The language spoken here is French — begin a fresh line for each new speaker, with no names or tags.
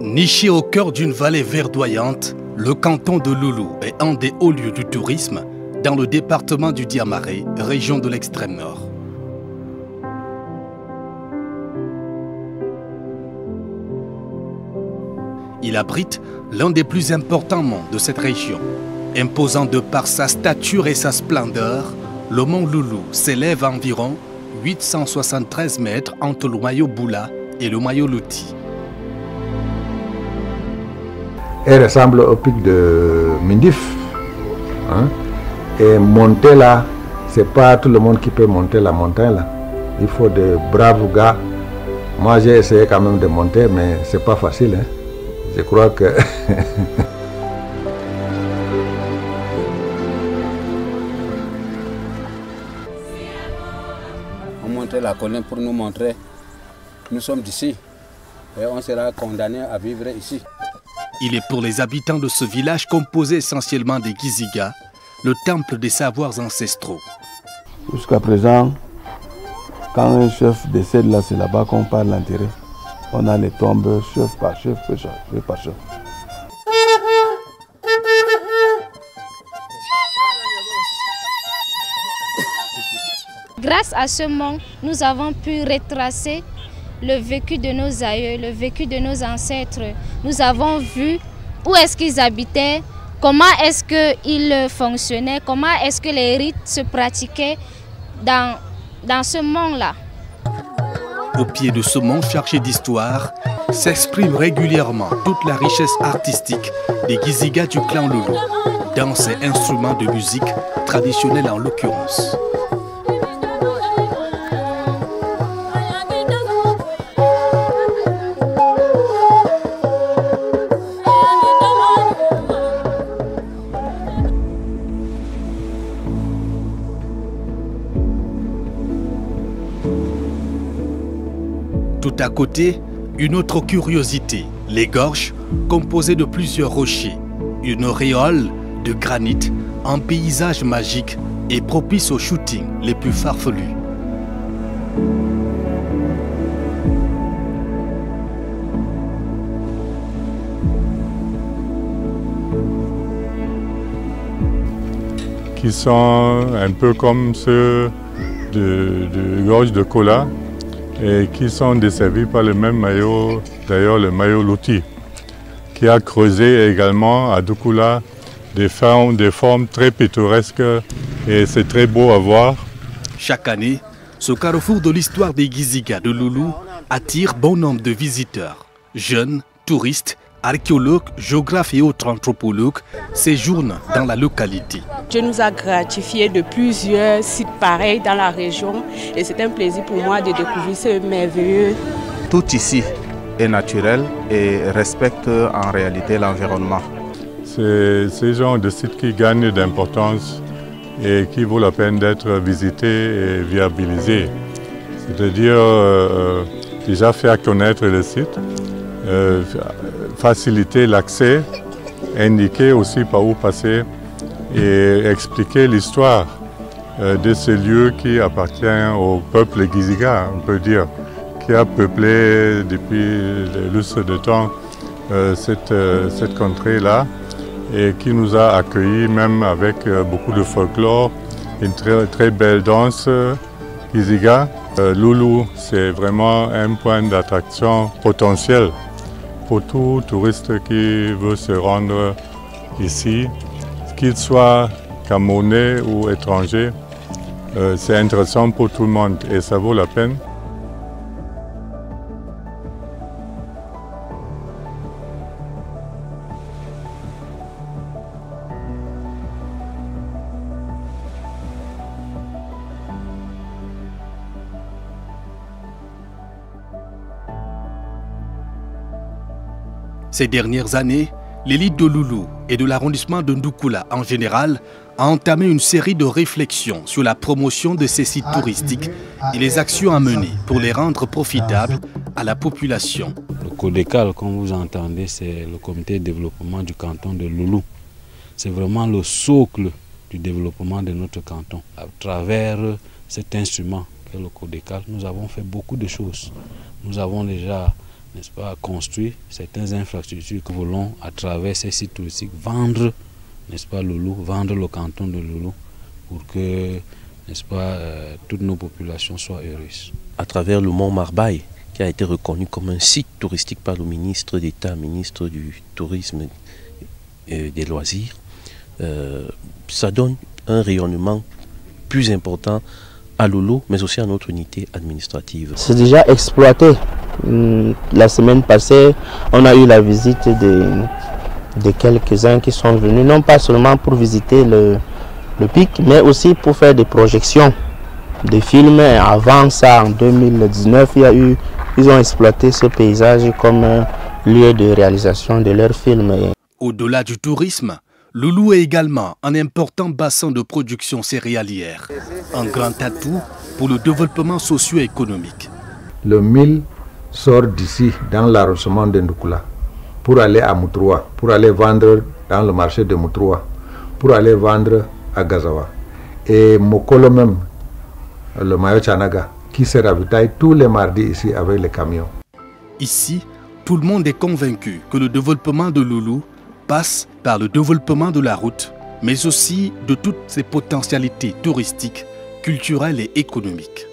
Niché au cœur d'une vallée verdoyante, le canton de Loulou est un des hauts lieux du tourisme dans le département du Diamaré, région de l'extrême nord. Il abrite l'un des plus importants monts de cette région. Imposant de par sa stature et sa splendeur, le mont Loulou s'élève à environ 873 mètres entre le Mayo Boula et le Mayo Loti.
Elle ressemble au pic de Mindif. Hein? Et monter là, c'est pas tout le monde qui peut monter la montagne là. Il faut de braves gars. Moi j'ai essayé quand même de monter, mais c'est pas facile. Hein? Je crois que...
On montait la colline pour nous montrer nous sommes d'ici et on sera condamné à vivre ici.
Il est pour les habitants de ce village composé essentiellement des Giziga, le temple des savoirs ancestraux.
Jusqu'à présent, quand un chef décède là, c'est là-bas qu'on part l'enterrer. On a les tombes chef par chef, chef par chef.
Grâce à ce mont, nous avons pu retracer le vécu de nos aïeux, le vécu de nos ancêtres. Nous avons vu où est-ce qu'ils habitaient, comment est-ce qu'ils fonctionnaient, comment est-ce que les rites se pratiquaient dans ce mont-là.
Au pied de ce mont chargé d'histoire, s'exprime régulièrement toute la richesse artistique des Giziga du clan Loulou, dans ces instruments de musique traditionnels en l'occurrence. Tout à côté, une autre curiosité, les gorges composées de plusieurs rochers, une auréole de granit, un paysage magique et propice aux shootings les plus farfelus.
Qui sont un peu comme ceux de gorge de Kola, et qui sont desservis par le même maillot, d'ailleurs le maillot Loti, qui a creusé également à Doukoula des formes très pittoresques et c'est très beau à voir.
Chaque année, ce carrefour de l'histoire des Giziga de Loulou attire bon nombre de visiteurs. Jeunes, touristes, archéologues, géographes et autres anthropologues séjournent dans la localité.
Dieu nous a gratifié de plusieurs sites pareils dans la région et c'est un plaisir pour moi de découvrir ce merveilleux.
Tout ici est naturel et respecte en réalité l'environnement.
C'est ce genre de site qui gagne d'importance et qui vaut la peine d'être visité et viabilisé. C'est-à-dire déjà faire connaître le site, faciliter l'accès, indiquer aussi par où passer et expliquer l'histoire de ce lieu qui appartient au peuple Giziga, on peut dire, qui a peuplé depuis des lustres de temps cette contrée-là et qui nous a accueillis même avec beaucoup de folklore, une très belle danse Giziga. Loulou, c'est vraiment un point d'attraction potentiel pour tout touriste qui veut se rendre ici, qu'il soit camerounais ou étranger, c'est intéressant pour tout le monde et ça vaut la peine.
Ces dernières années, l'élite de Loulou et de l'arrondissement de Ndoukoula en général a entamé une série de réflexions sur la promotion de ces sites touristiques et les actions à mener pour les rendre profitables à la population.
Le CODECAL, comme vous entendez, c'est le comité de développement du canton de Loulou. C'est vraiment le socle du développement de notre canton. À travers cet instrument qu'est le CODECAL, nous avons fait beaucoup de choses. Nous avons déjà n'est-ce pas, construire certaines infrastructures que nous voulons, à travers ces sites touristiques, vendre, n'est-ce pas, Loulou, vendre le canton de Loulou pour que, n'est-ce pas, toutes nos populations soient heureuses.
À travers le mont Marbaï, qui a été reconnu comme un site touristique par le ministre d'État, ministre du Tourisme et des Loisirs, ça donne un rayonnement plus important à Loulou, mais aussi à notre unité administrative.
C'est déjà exploité. La semaine passée, on a eu la visite de quelques-uns qui sont venus, non pas seulement pour visiter le pic, mais aussi pour faire des projections de films. Avant ça, en 2019, ils ont exploité ce paysage comme un lieu de réalisation de leurs films.
Au-delà du tourisme, Loulou est également un important bassin de production céréalière, un grand atout pour le développement socio-économique.
Le mil sort d'ici dans l'arrondissement de Ndoukoula pour aller à Moutroua, pour aller vendre dans le marché de Moutroua, pour aller vendre à Gazawa. Et Mokolo même, le Mayo Chanaga, qui se ravitaille tous les mardis ici avec les camions.
Ici, tout le monde est convaincu que le développement de Loulou passe par le développement de la route, mais aussi de toutes ses potentialités touristiques, culturelles et économiques.